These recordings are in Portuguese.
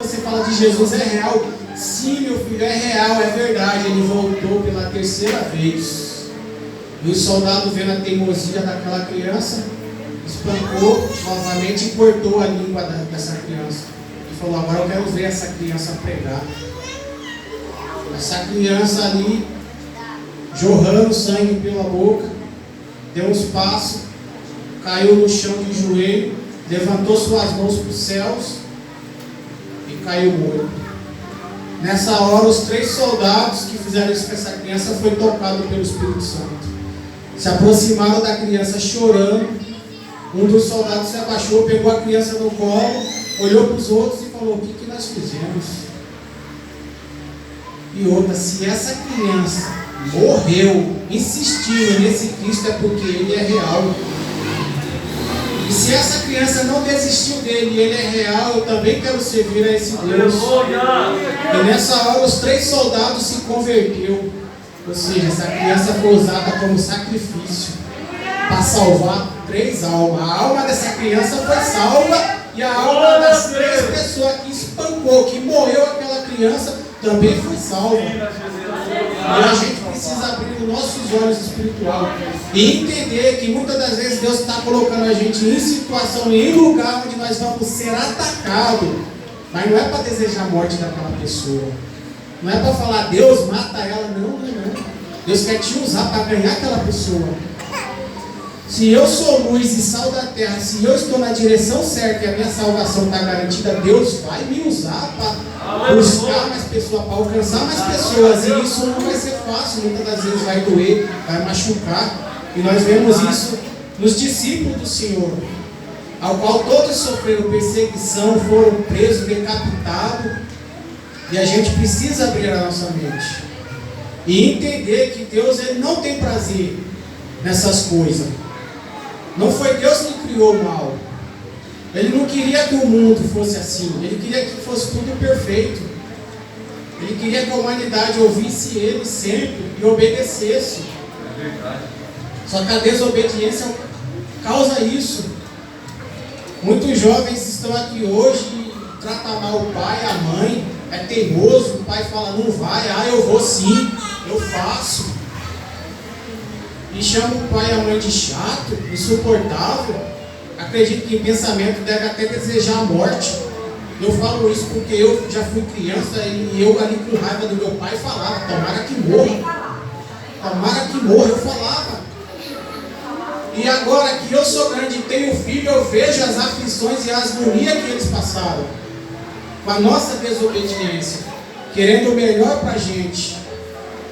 Você fala de Jesus, é real. Sim, meu filho, é real, é verdade. Ele voltou pela terceira vez. E o soldado, vendo a teimosia daquela criança, espancou novamente e cortou a língua dessa criança. E falou: agora eu quero ver essa criança pregar. Essa criança ali, jorrando sangue pela boca, deu uns passos, caiu no chão de joelho, levantou suas mãos para os céus e caiu morto. Nessa hora, os 3 soldados que fizeram isso com essa criança foi tocado pelo Espírito Santo. Se aproximaram da criança chorando. Um dos soldados se abaixou, pegou a criança no colo, olhou para os outros e falou: o que nós fizemos? E outra, se essa criança morreu insistindo nesse Cristo, é porque ele é real. E se essa criança não desistiu dele e ele é real, eu também quero servir a esse Deus. E nessa hora os 3 soldados se converteram. Ou seja, essa criança foi usada como sacrifício para salvar 3 almas. A alma dessa criança foi salva e a alma das 3 pessoas que espancou, que morreu aquela criança, também foi salva. E a gente precisa abrir os nossos olhos espirituais e entender que muitas das vezes Deus está colocando a gente em situação, em lugar onde nós vamos ser atacados. Mas não é para desejar a morte daquela pessoa. Não é para falar: Deus mata ela. Não. Deus quer te usar para ganhar aquela pessoa. Se eu sou luz e sal da terra, se eu estou na direção certa e a minha salvação está garantida, Deus vai me usar para buscar mais pessoas, para alcançar mais pessoas. E isso não vai ser fácil, muitas das vezes vai doer, vai machucar. E nós vemos isso nos discípulos do Senhor, ao qual todos sofreram perseguição, foram presos, decapitados. E a gente precisa abrir a nossa mente e entender que Deus, ele não tem prazer nessas coisas. Não foi Deus que criou o mal. Ele não queria que o mundo fosse assim. Ele queria que fosse tudo perfeito. Ele queria que a humanidade ouvisse ele sempre e obedecesse. É verdade. Só que a desobediência causa isso. Muitos jovens estão aqui hoje e tratam mal o pai, a mãe, é teimoso. O pai fala: não vai, eu vou sim, eu faço. E chama o pai e a mãe de chato, insuportável. Acredito que em pensamento deve até desejar a morte. Eu falo isso porque eu já fui criança e eu ali com raiva do meu pai falava: tomara que morra. Tomara que morra, eu falava. E agora que eu sou grande e tenho filho, eu vejo as aflições e as agonias que eles passaram com a nossa desobediência, querendo o melhor para a gente.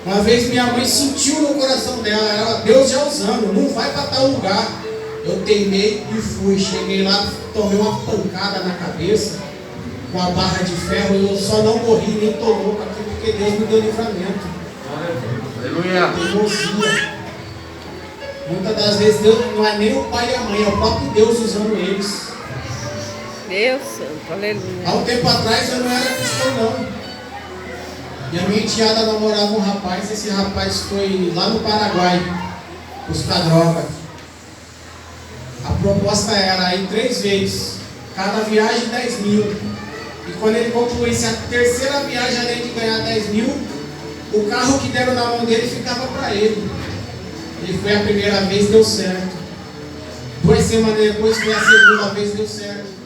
Uma vez minha mãe sentiu no coração dela, era Deus já usando: não vai para tal lugar. Eu teimei e fui. Cheguei lá, tomei uma pancada na cabeça com a barra de ferro, e eu só não morri nem tô louco aqui, porque Deus me deu livramento. Aleluia. Teimosia. Muitas das vezes Deus não é nem o pai e a mãe, é o próprio Deus usando eles. Deus santo, aleluia. Há um tempo atrás eu não era cristão não. E a minha enteada namorava um rapaz. Esse rapaz foi lá no Paraguai buscar droga. A proposta era ir 3 vezes, cada viagem 10 mil. E quando ele concluísse a terceira viagem, além de ganhar 10 mil, o carro que deram na mão dele ficava para ele. Ele foi a primeira vez, deu certo. 2 semanas depois foi a segunda vez, deu certo.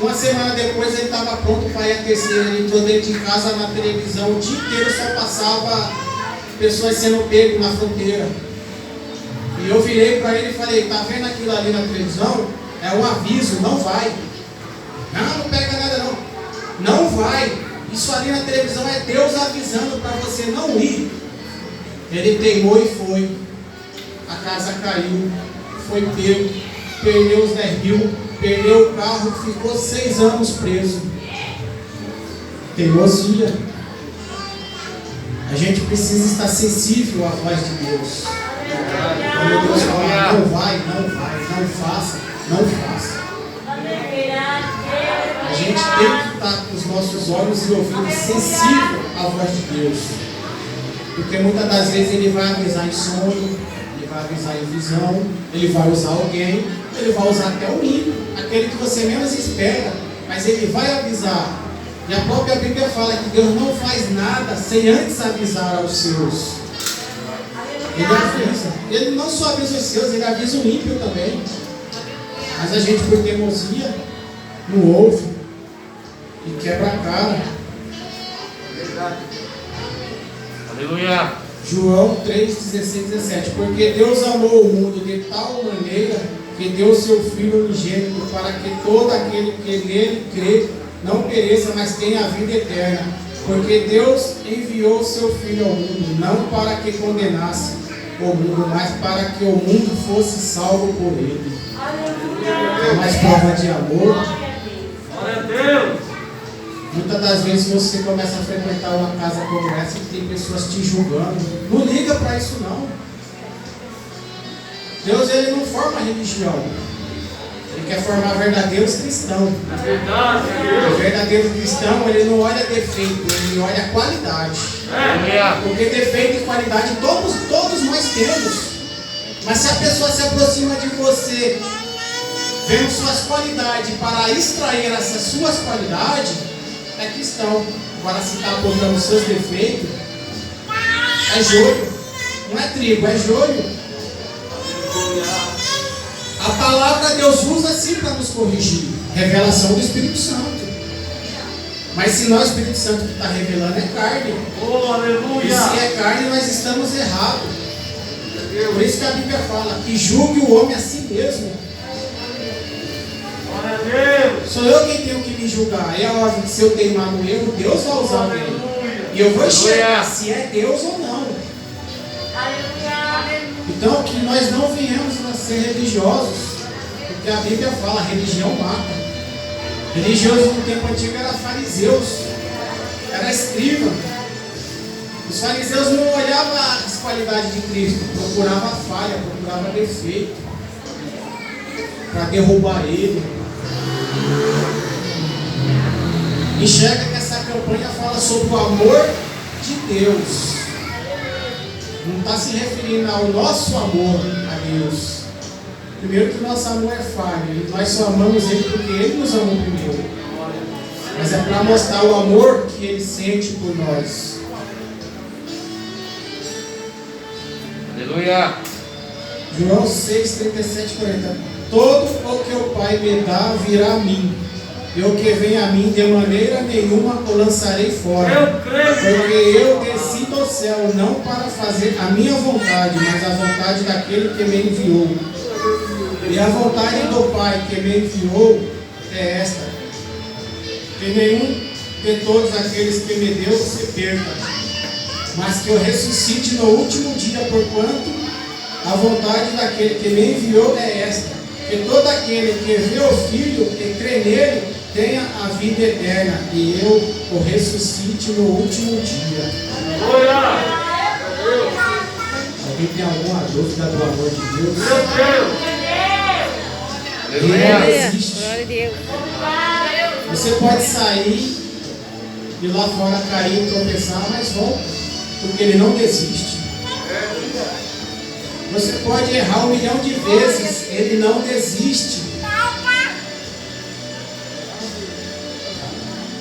1 semana depois ele estava pronto para ir a terceira. Ele entrou dentro de casa, na televisão, o dia inteiro só passava pessoas sendo pego na fronteira. E eu virei para ele e falei: tá vendo aquilo ali na televisão? É um aviso, não vai. Não pega nada não. Não vai. Isso ali na televisão é Deus avisando para você não ir. Ele teimou e foi. A casa caiu, foi pego, perdeu os 10 mil, perdeu o carro, ficou 6 anos preso. Teimosia. A gente precisa estar sensível à voz de Deus. Quando Deus fala: não vai, não faça, não faça. A gente tem que estar com os nossos olhos e ouvidos sensíveis à voz de Deus. Porque muitas das vezes Ele vai avisar em sonho, Ele vai avisar em visão, Ele vai usar alguém, Ele vai usar até o ímpio, aquele que você menos espera, mas Ele vai avisar. E a própria Bíblia fala que Deus não faz nada sem antes avisar aos seus. Ele avisa. Ele não só avisa os seus, ele avisa o ímpio também. Mas a gente, por teimosia, não ouve e quebra a cara. Aleluia. João 3, 16, 17. Porque Deus amou o mundo de tal maneira que deu seu Filho unigênito para que todo aquele que nele crê não pereça, mas tenha a vida eterna. Porque Deus enviou seu Filho ao mundo, não para que condenasse o mundo, mas para que o mundo fosse salvo por ele. É mais prova de amor. Glória a Deus. Muitas das vezes você começa a frequentar uma casa como essa e tem pessoas te julgando. Não liga para isso não. Deus, ele não forma religião. Ele quer formar verdadeiros cristãos. É verdade, O verdadeiro cristão, ele não olha defeito, ele olha qualidade. Porque defeito e qualidade todos nós temos. Mas se a pessoa se aproxima de você, vendo suas qualidades para extrair essas suas qualidades, é cristão. Agora, se está apontando os seus defeitos, é joio. Não é trigo, é joio. A palavra Deus usa sim para nos corrigir. Revelação do Espírito Santo. Mas se não é o Espírito Santo que está revelando, é carne. Oh, aleluia. E se é carne, nós estamos errados. Por isso que a Bíblia fala que julgue o homem a si mesmo. Glória a Deus. Sou eu quem tenho que me julgar. É óbvio que se eu teimar no erro, Deus vai usar o erro. E eu vou enxergar se é Deus ou não. Então, que nós não viemos a ser religiosos, porque a Bíblia fala, a religião mata. Religioso no tempo antigo era fariseus, era escriba. Os fariseus não olhavam as qualidades de Cristo, procuravam falha, procuravam defeito, para derrubar ele. Enxerga que essa campanha fala sobre o amor de Deus. Não está se referindo ao nosso amor a Deus. Primeiro que o nosso amor é falho. Nós só amamos Ele porque Ele nos amou primeiro. Mas é para mostrar o amor que Ele sente por nós. Aleluia. João 6, 37, 40. Todo o que o Pai me dá virá a mim. E o que vem a mim de maneira nenhuma o lançarei fora. Porque eu desci do céu não para fazer a minha vontade, mas a vontade daquele que me enviou. E a vontade do Pai que me enviou é esta: que nenhum de todos aqueles que me deu se perca, mas que eu ressuscite no último dia, porquanto a vontade daquele que me enviou é esta: que todo aquele que vê o Filho e crê nele tenha a vida eterna, e eu o ressuscite no último dia. Alguém tem alguma dúvida do amor de Deus? Ele não existe. Glória a Deus. Você pode sair e lá fora cair e tropeçar, mas volta, porque ele não desiste. Você pode errar 1 milhão de vezes, ele não desiste.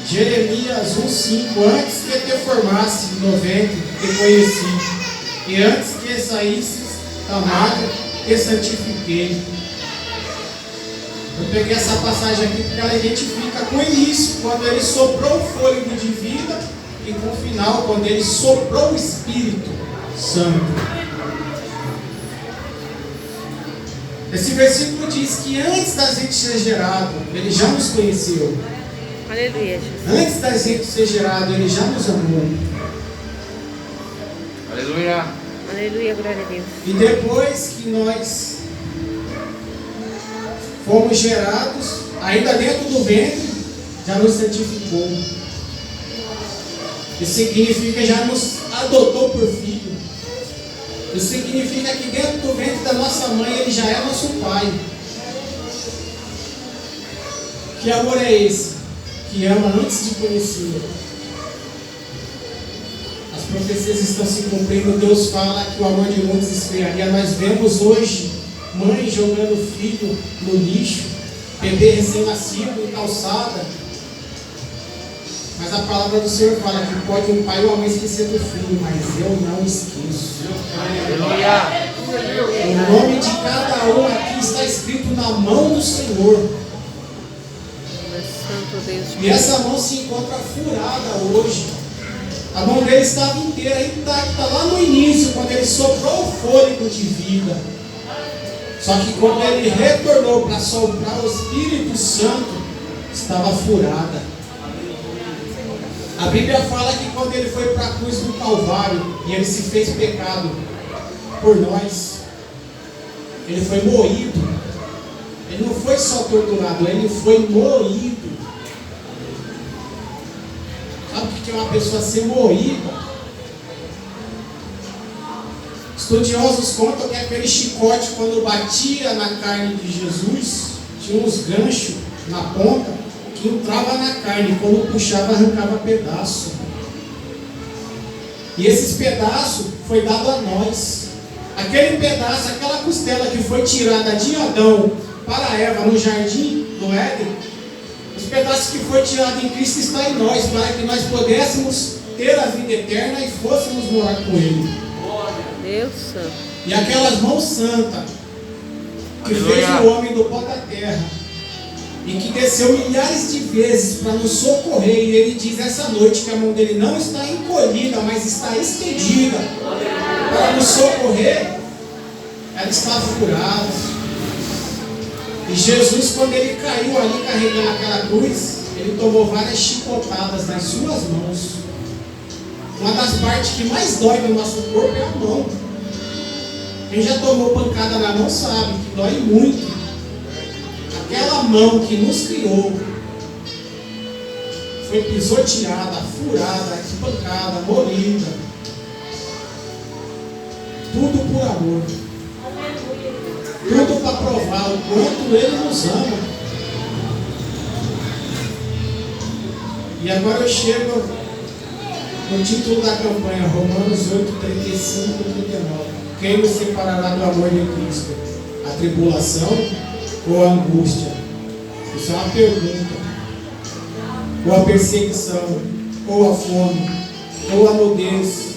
Jeremias 1,5: antes que te formasse no ventre, te conheci, e antes que saísses da madre, te santifiquei. Eu peguei essa passagem aqui porque ela identifica com o início, quando ele soprou o fôlego de vida, e com o final, quando ele soprou o Espírito Santo. Esse versículo diz que antes da gente ser gerado, ele já nos conheceu. Aleluia, Jesus. Antes da gente ser gerado, ele já nos amou. Aleluia. Aleluia, glória a Deus. E depois que nós fomos gerados, ainda dentro do ventre, já nos santificou. Isso significa que já nos adotou por filho. Isso significa que dentro do ventre da nossa mãe, ele já é nosso pai. Que amor é esse? Que ama antes de conhecer. As profecias estão se cumprindo. Deus fala que o amor de muitos esfriaria. Nós vemos hoje mãe jogando filho no lixo, bebê recém-nascido em calçada. Mas a palavra do Senhor fala que pode um pai ou uma mãe esquecer do filho, mas eu não esqueço. Aleluia. O nome de cada um aqui está escrito na mão do Senhor. Santo Deus. E essa mão se encontra furada hoje. A mão dele estava inteira, intacta lá no início, quando ele soprou o fôlego de vida. Só que quando ele retornou para soprar o Espírito Santo, estava furada. A Bíblia fala que quando ele foi para a cruz do Calvário e ele se fez pecado por nós, ele foi moído. Ele não foi só torturado, ele foi moído. Sabe o que é uma pessoa ser moída? Estudiosos contam que aquele chicote, quando batia na carne de Jesus, tinha uns ganchos na ponta que entrava na carne, quando puxava arrancava pedaço. E esses pedaços foi dado a nós. Aquele pedaço, aquela costela que foi tirada de Adão para Eva no jardim do Éden, os pedaços que foi tirado em Cristo está em nós, para que nós pudéssemos ter a vida eterna e fôssemos morar com Ele. Deus Santo. E aquelas mãos santas que Aleluia. fez o homem do pó da terra e que desceu milhares de vezes para nos socorrer, e ele diz essa noite que a mão dele não está encolhida, mas está estendida para nos socorrer. Ela está furada. E Jesus, quando ele caiu ali carregando aquela cruz, ele tomou várias chicotadas nas suas mãos. Uma das partes que mais dói no nosso corpo é a mão. Quem já tomou pancada na mão sabe que dói muito. Aquela mão que nos criou foi pisoteada, furada, espancada, morida. Tudo por amor. Tudo para provar o quanto Ele nos ama. E agora eu chego no título da campanha, Romanos 8, 35 e 39. Quem nos separará do amor de Cristo? A tribulação ou a angústia? Isso é uma pergunta. Ou a perseguição, ou a fome, ou a nudez,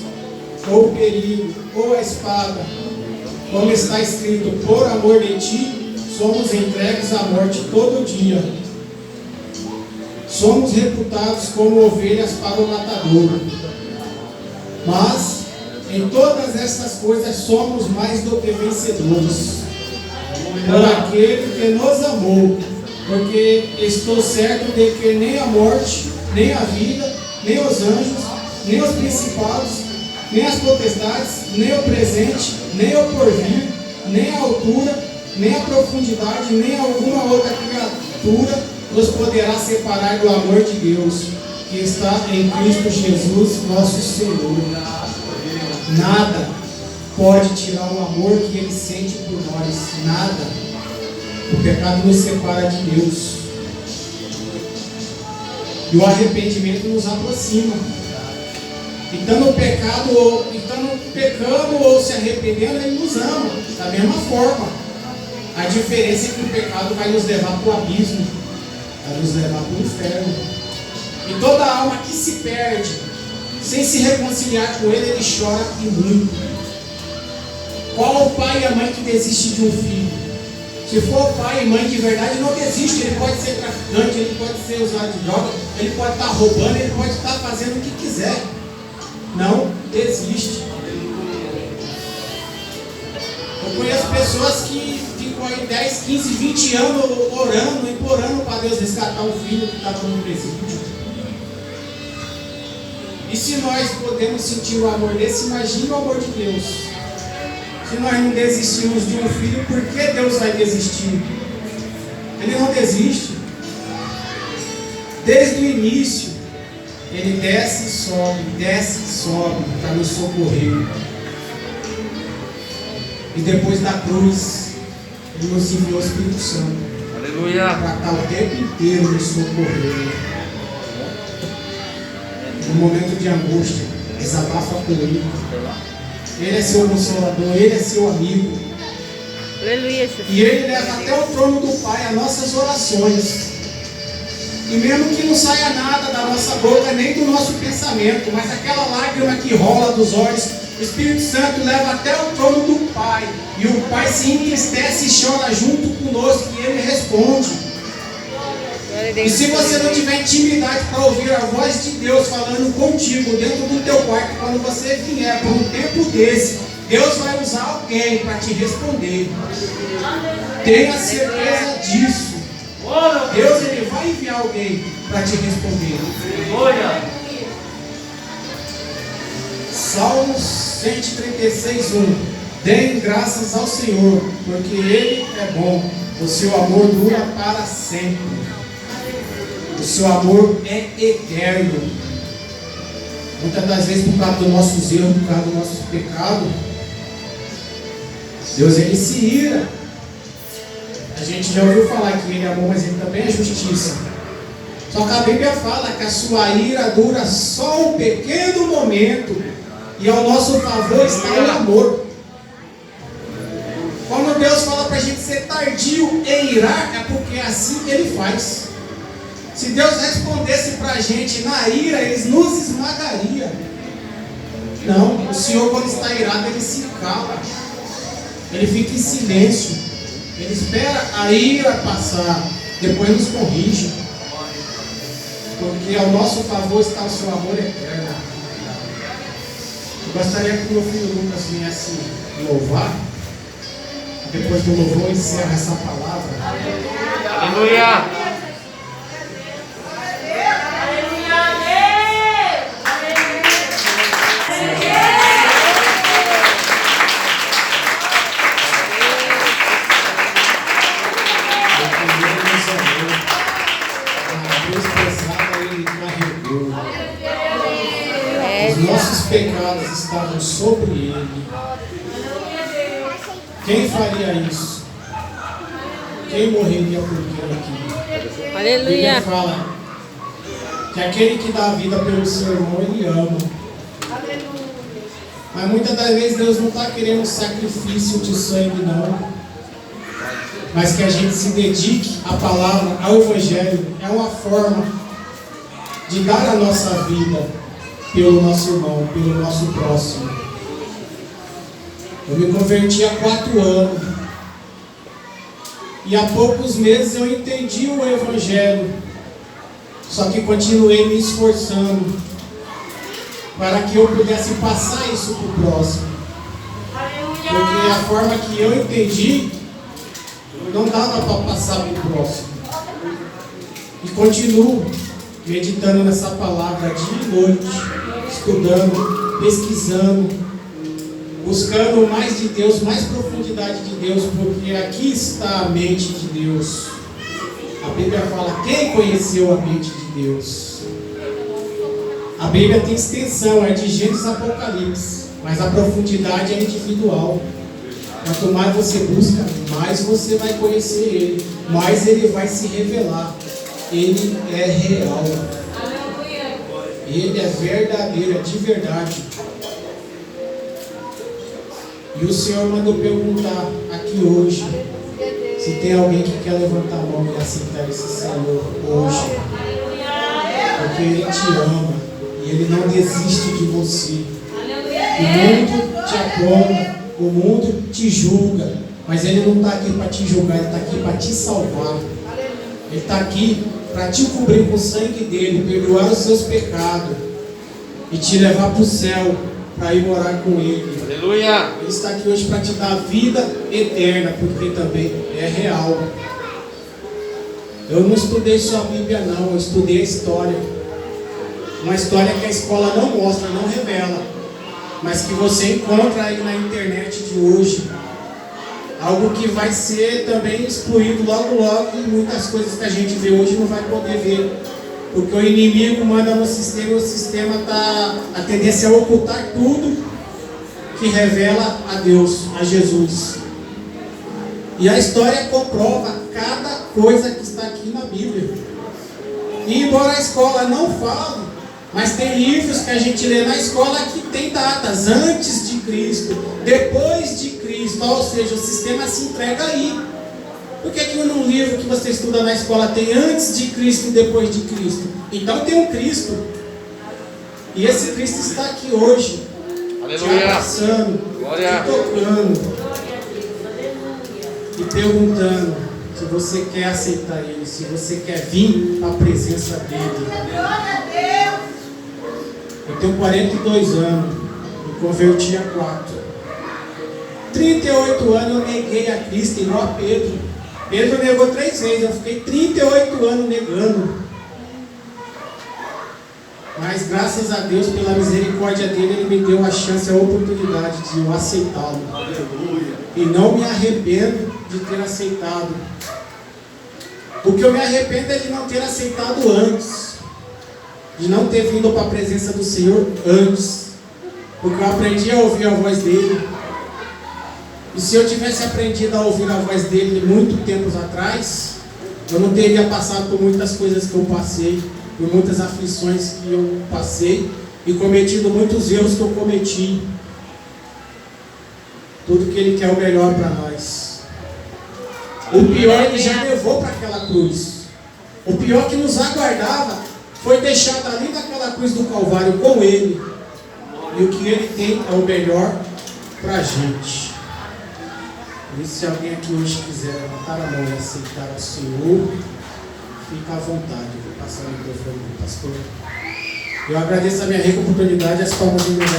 ou o perigo, ou a espada. Como está escrito, por amor de ti, somos entregues à morte todo dia. Somos reputados como ovelhas para o matador. Mas, em todas estas coisas, somos mais do que vencedores. Por aquele que nos amou. Porque estou certo de que nem a morte, nem a vida, nem os anjos, nem os principados, nem as potestades, nem o presente, nem o porvir, nem a altura, nem a profundidade, nem alguma outra criatura nos poderá separar do amor de Deus, que está em Cristo Jesus, nosso Senhor. Nada pode tirar o amor que Ele sente por nós. Nada. O pecado nos separa de Deus. E o arrependimento nos aproxima. E estando pecando ou se arrependendo, Ele nos ama. Da mesma forma. A diferença é que o pecado vai nos levar para o abismo. Vai nos levar para o inferno. E toda alma que se perde, sem se reconciliar com Ele, ele chora e muito. Qual o pai e a mãe que desiste de um filho? Se for pai e mãe de verdade, não desiste. Ele pode ser traficante, ele pode ser usuário de droga, ele pode estar roubando, ele pode estar fazendo o que quiser. Não desiste. Eu conheço pessoas que ficam aí 10, 15, 20 anos orando, implorando para Deus resgatar um filho que estava no presídio. E se nós podemos sentir o amor desse, imagine o amor de Deus. Se nós não desistimos de um filho, por que Deus vai desistir? Ele não desiste. Desde o início, Ele desce e sobe para nos socorrer. E depois da cruz, Ele nos enviou o Espírito Santo. Aleluia. Para estar o tempo inteiro nos socorrer. No momento de angústia, desabafa com Ele. Ele é seu consolador, Ele é seu amigo. Aleluia. E Ele leva até o trono do Pai as nossas orações. E mesmo que não saia nada da nossa boca, nem do nosso pensamento, mas aquela lágrima que rola dos olhos, o Espírito Santo leva até o trono do Pai. E o Pai se entristece e chora junto conosco, e Ele responde. E se você não tiver intimidade para ouvir a voz de Deus falando contigo dentro do teu quarto, quando você vier por um tempo desse, Deus vai usar alguém para te responder. Tenha certeza disso. Deus, Ele vai enviar alguém para te responder. Salmos 136:1. Deem graças ao Senhor, porque Ele é bom. O seu amor dura para sempre. O seu amor é eterno. Muitas das vezes, por causa dos nossos erros, por causa do nosso pecado, Deus, Ele se ira. A gente já ouviu falar que Ele é amor, mas Ele também é justiça. Só que a Bíblia fala que a sua ira dura só um pequeno momento, e ao nosso favor está o amor. Quando Deus fala para a gente ser tardio em irar, é porque é assim que Ele faz. Se Deus respondesse para a gente na ira, Ele nos esmagaria. Não, o Senhor, quando está irado, Ele se cala. Ele fica em silêncio. Ele espera a ira passar, depois nos corrige. Porque ao nosso favor está o seu amor eterno. Eu gostaria que o meu filho Lucas viesse louvar. Depois do louvor, encerra essa palavra. Aleluia. Os nossos pecados estavam sobre Ele. Quem faria isso? Quem morreria por Ele aqui? Aleluia. A Bíblia fala que aquele que dá a vida pelo seu irmão, Ele ama. Mas muitas das vezes Deus não está querendo sacrifício de sangue, não. Mas que a gente se dedique à palavra, ao Evangelho. É uma forma de dar a nossa vida pelo nosso irmão, pelo nosso próximo. Eu me converti há 4 anos. E há poucos meses eu entendi o Evangelho. Só que continuei me esforçando para que eu pudesse passar isso para o próximo. Porque a forma que eu entendi não dava para passar para o próximo. E continuo meditando nessa palavra dia e noite, estudando, pesquisando, buscando mais de Deus, mais profundidade de Deus, porque aqui está a mente de Deus. A Bíblia fala: quem conheceu a mente de Deus? A Bíblia tem extensão, é de Gênesis a Apocalipse, mas a profundidade é individual. Quanto mais você busca, mais você vai conhecer Ele, mais Ele vai se revelar. Ele é real. Ele é verdadeiro, é de verdade. E o Senhor mandou perguntar aqui hoje se tem alguém que quer levantar a mão e aceitar esse Senhor hoje. Porque Ele te ama e Ele não desiste de você. O mundo te aponta, o mundo te julga, mas Ele não está aqui para te julgar, Ele está aqui para te salvar. Ele está aqui para te cobrir com o sangue dele, perdoar os seus pecados e te levar para o céu, para ir morar com Ele. Aleluia. Ele está aqui hoje para te dar vida eterna, porque também é real. Eu não estudei só a Bíblia não, eu estudei a história. Uma história que a escola não mostra, não revela, mas que você encontra aí na internet de hoje. Algo que vai ser também excluído logo logo, e muitas coisas que a gente vê hoje não vai poder ver. Porque o inimigo manda no sistema, e o sistema está a tendência a ocultar tudo que revela a Deus, a Jesus. E a história comprova cada coisa que está aqui na Bíblia. E embora a escola não fale, mas tem livros que a gente lê na escola que tem datas antes de Cristo, depois de Cristo, ou seja, o sistema se entrega aí. Por que num livro que você estuda na escola tem antes de Cristo e depois de Cristo? Então tem um Cristo. E esse Cristo está aqui hoje. Aleluia. Te abraçando, Glória. te tocando e perguntando se você quer aceitar Ele, se você quer vir à presença dEle. Eu tenho 42 anos, me converti a 4. 38 anos eu neguei a Cristo, igual a Pedro. Pedro negou 3 vezes, eu fiquei 38 anos negando. Mas graças a Deus, pela misericórdia dele, Ele me deu a chance, a oportunidade de eu aceitá-lo. E não me arrependo de ter aceitado. O que eu me arrependo é de não ter aceitado antes. De não ter vindo para a presença do Senhor antes. Porque eu aprendi a ouvir a voz dele. E se eu tivesse aprendido a ouvir a voz dele muito tempos atrás, eu não teria passado por muitas coisas que eu passei, por muitas aflições que eu passei e cometido muitos erros que eu cometi. Tudo que Ele quer é o melhor para nós. O pior Ele já levou para aquela cruz. O pior que nos aguardava foi deixado ali naquela cruz do Calvário com Ele. E o que Ele tem é o melhor para a gente. Por isso, se alguém aqui hoje quiser levantar a mão e aceitar o Senhor, fica à vontade. Vou passar o microfone para o pastor. Eu agradeço a minha rica oportunidade e as palmas de Deus.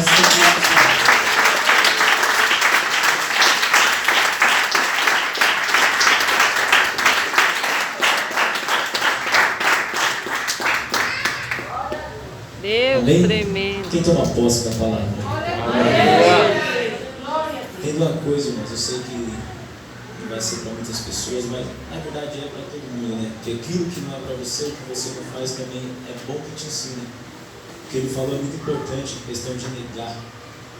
Deus Amém? tremendo. Quem toma posse da palavra? Tem uma coisa, irmãos, eu sei que não vai ser para muitas pessoas, mas na verdade é para todo mundo, né? Porque aquilo que não é para você, o que você não faz também é bom que te ensine. O que ele falou é muito importante, a questão de negar.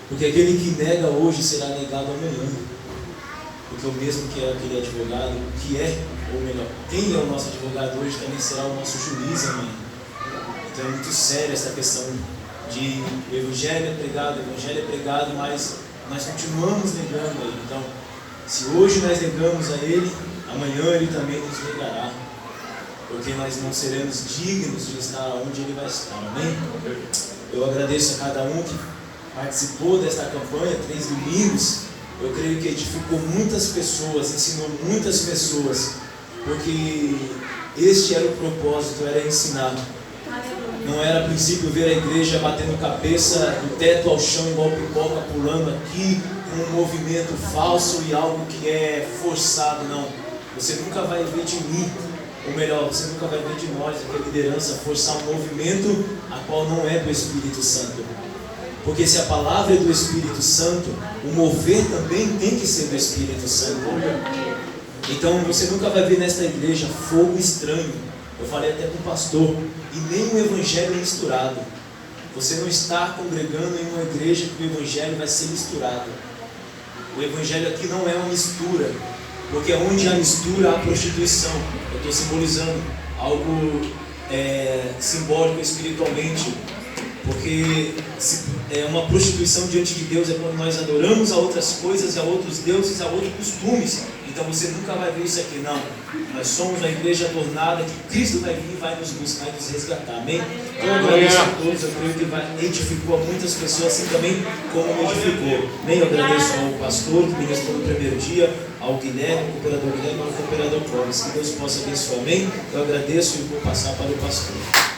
Porque aquele que nega hoje será negado amanhã. Porque o mesmo que é aquele advogado, que é, ou melhor, quem é o nosso advogado hoje também será o nosso juiz amanhã. Então é muito séria essa questão de o evangelho é pregado, mas nós continuamos negando a Ele. Então, se hoje nós negamos a Ele, amanhã Ele também nos negará. Porque nós não seremos dignos de estar onde Ele vai estar. Amém? Eu agradeço a cada um que participou desta campanha, 3 domingos. Eu creio que edificou muitas pessoas, ensinou muitas pessoas. Porque este era o propósito, era ensinar. Não era a princípio ver a igreja batendo cabeça do teto ao chão igual pipoca, pulando aqui, com um movimento falso e algo que é forçado, não. Você nunca vai ver de mim, ou melhor, você nunca vai ver de nós, aqui a liderança, forçar um movimento a qual não é do Espírito Santo. Porque se a palavra é do Espírito Santo, o mover também tem que ser do Espírito Santo. Então você nunca vai ver nesta igreja fogo estranho. Eu falei até com o pastor, e nem um evangelho misturado. Você não está congregando em uma igreja que o evangelho vai ser misturado. O evangelho aqui não é uma mistura, porque onde há mistura há prostituição. Eu estou simbolizando algo simbólico espiritualmente, porque uma prostituição diante de Deus é quando nós adoramos a outras coisas, a outros deuses, a outros costumes. Então você nunca vai ver isso aqui, não. Nós somos a igreja adornada que Cristo vai vir e vai nos buscar e nos resgatar. Amém? Então eu agradeço a todos, eu creio que edificou a muitas pessoas assim também como me edificou. Amém? Eu agradeço ao pastor que ministrou no primeiro dia, ao Guilherme, ao cooperador Guilherme, ao cooperador Clóvis. Que Deus possa abençoar. Amém? Eu agradeço e vou passar para o pastor.